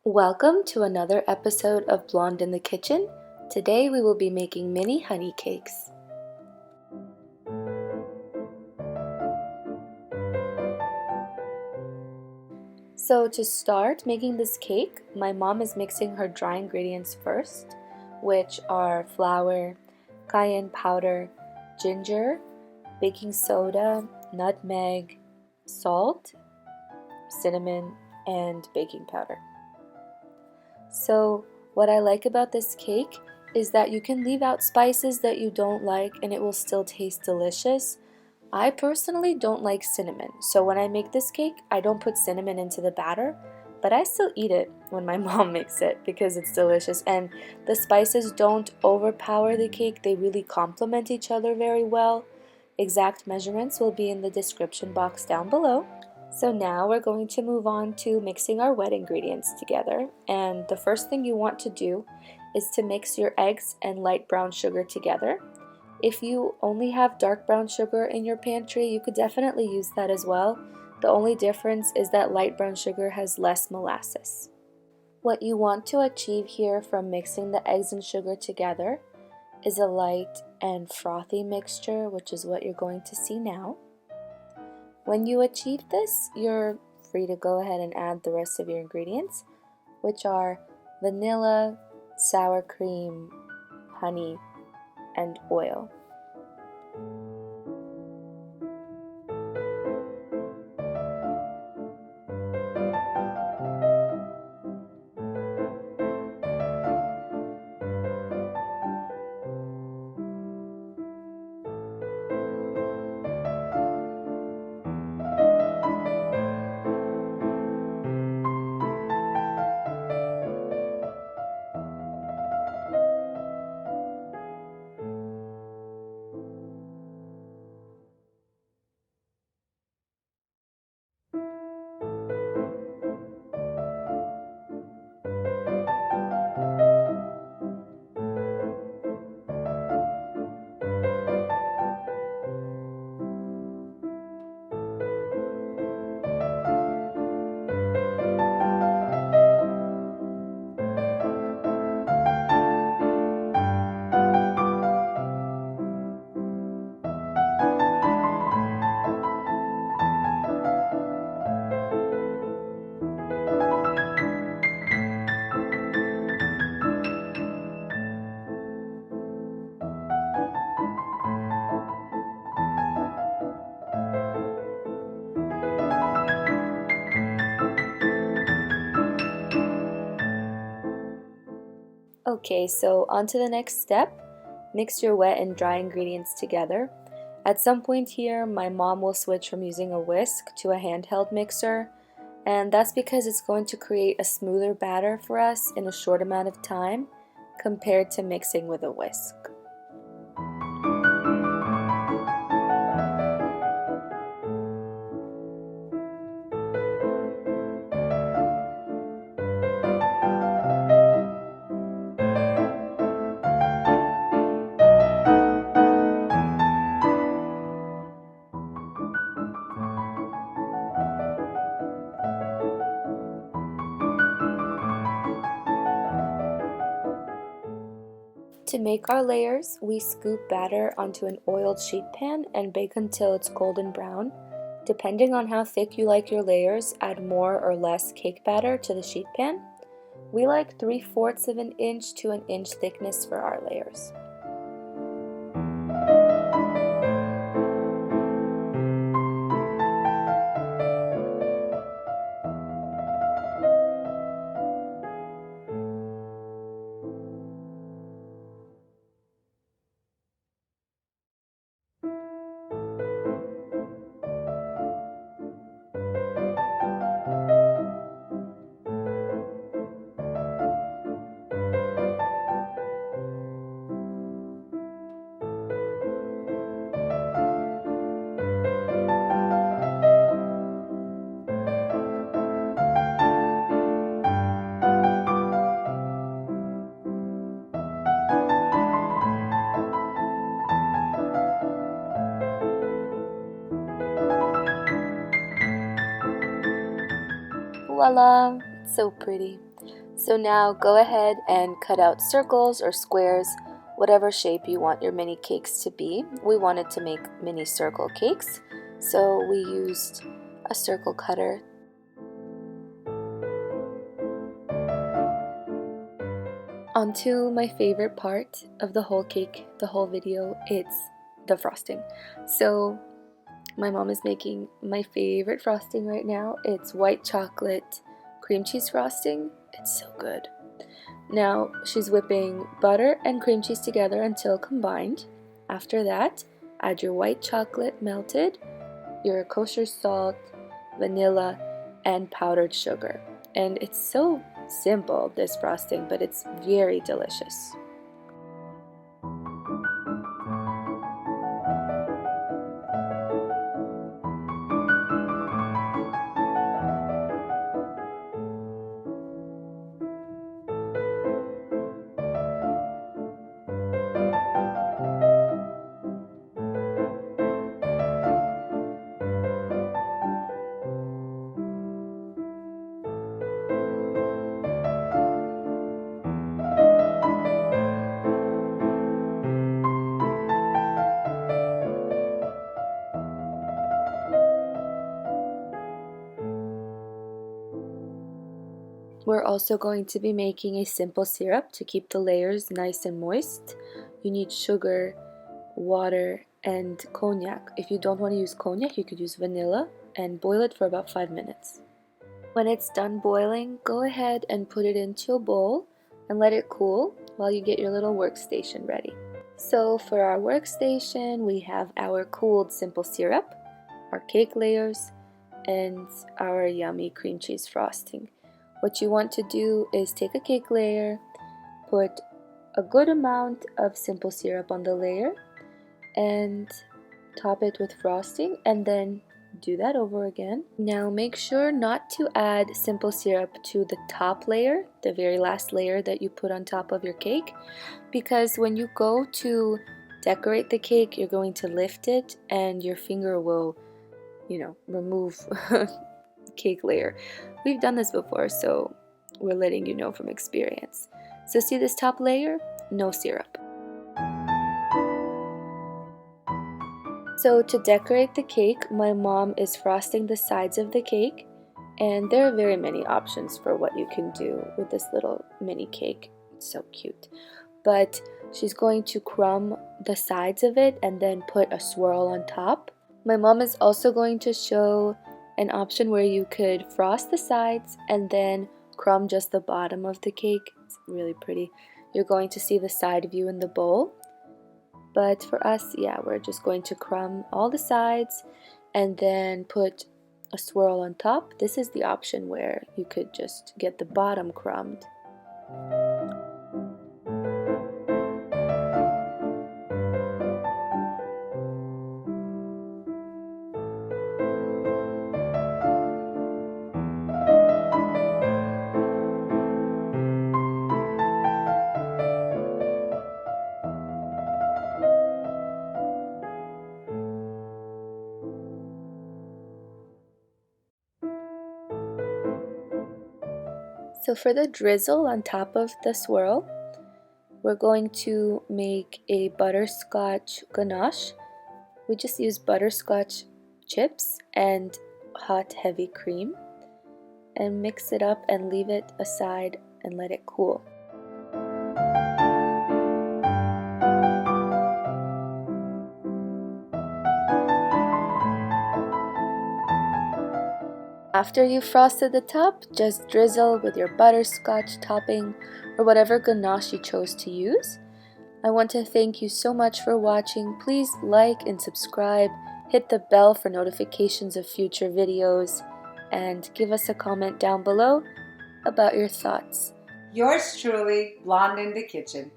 Welcome to another episode of Blonde in the Kitchen. Today we will be making mini honey cakes. So to start making this cake, my mom is mixing her dry ingredients first, which are flour, cayenne powder, ginger, baking soda, nutmeg, salt, cinnamon, and baking powder. So what I like about this cake is that you can leave out spices that you don't like and it will still taste delicious. I personally don't like cinnamon, so when I make this cake, I don't put cinnamon into the batter, but I still eat it when my mom makes it because it's delicious, and the spices don't overpower the cake, they really complement each other very well. Exact measurements will be in the description box down below. So now we're going to move on to mixing our wet ingredients together, and the first thing you want to do is to mix your eggs and light brown sugar together. If you only have dark brown sugar in your pantry, you could definitely use that as well. The only difference is that light brown sugar has less molasses. What you want to achieve here from mixing the eggs and sugar together is a light and frothy mixture, which is what you're going to see now. When you achieve this, you're free to go ahead and add the rest of your ingredients, which are vanilla, sour cream, honey, and oil. Okay, so on to the next step. Mix your wet and dry ingredients together. At some point here, my mom will switch from using a whisk to a handheld mixer, and that's because it's going to create a smoother batter for us in a short amount of time compared to mixing with a whisk. To make our layers, we scoop batter onto an oiled sheet pan and bake until it's golden brown. Depending on how thick you like your layers, add more or less cake batter to the sheet pan. We like 3/4 of an inch to an inch thickness for our layers. Voila! It's So pretty. So now go ahead and cut out circles or squares, whatever shape you want your mini cakes to be. We wanted to make mini circle cakes, so we used a circle cutter. Onto my favorite part of the whole cake, the whole video, it's the frosting. So my mom is making my favorite frosting right now. It's white chocolate cream cheese frosting. It's so good. Now she's whipping butter and cream cheese together until combined. After that, add your white chocolate melted, your kosher salt, vanilla, and powdered sugar. And it's so simple, this frosting, but it's very delicious. We're also going to be making a simple syrup to keep the layers nice and moist. You need sugar, water, and cognac. If you don't want to use cognac, you could use vanilla and boil it for about 5 minutes. When it's done boiling, go ahead and put it into a bowl and let it cool while you get your little workstation ready. So for our workstation, we have our cooled simple syrup, our cake layers, and our yummy cream cheese frosting. What you want to do is take a cake layer, put a good amount of simple syrup on the layer, and top it with frosting, and then do that over again. Now make sure not to add simple syrup to the top layer, the very last layer that you put on top of your cake, because when you go to decorate the cake, you're going to lift it and your finger will, remove cake layer. We've done this before, so we're letting you know from experience. So see this top layer? No syrup. So to decorate the cake, my mom is frosting the sides of the cake, and there are very many options for what you can do with this little mini cake. It's so cute. But she's going to crumb the sides of it and then put a swirl on top. My mom is also going to show an option where you could frost the sides and then crumb just the bottom of the cake. It's really pretty. You're going to see the side view in the bowl. But for us, we're just going to crumb all the sides and then put a swirl on top. This is the option where you could just get the bottom crumbed. So for the drizzle on top of the swirl, we're going to make a butterscotch ganache. We just use butterscotch chips and hot heavy cream and mix it up and leave it aside and let it cool. After you've frosted the top, just drizzle with your butterscotch topping or whatever ganache you chose to use. I want to thank you so much for watching. Please like and subscribe, hit the bell for notifications of future videos, and give us a comment down below about your thoughts. Yours truly, Blonde in the Kitchen.